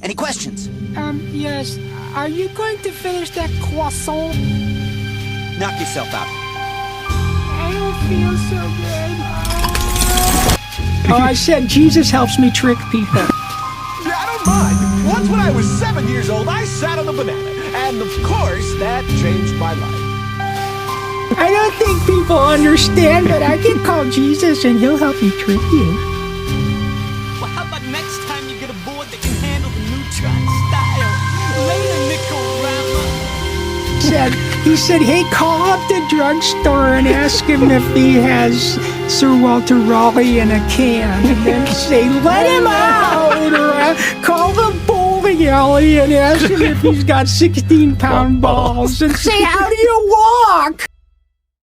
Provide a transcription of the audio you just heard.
Any questions? Yes. Are you going to finish that croissant? Knock yourself out. I don't feel so good. Oh, I said Jesus helps me trick people. Yeah, I don't mind. Once when I was 7 years old, I sat on a banana. And of course, that changed my life. I don't think people understand that I can call Jesus and he'll help me trick you. Well, how about next time you get a board that can handle the neutron style? Later, Nicorama. He said, hey, call up the drugstore and ask him if he has Sir Walter Raleigh in a can. And then say, let him out! Or call the bowling alley and ask him if he's got 16-pound balls. And say, how do you walk?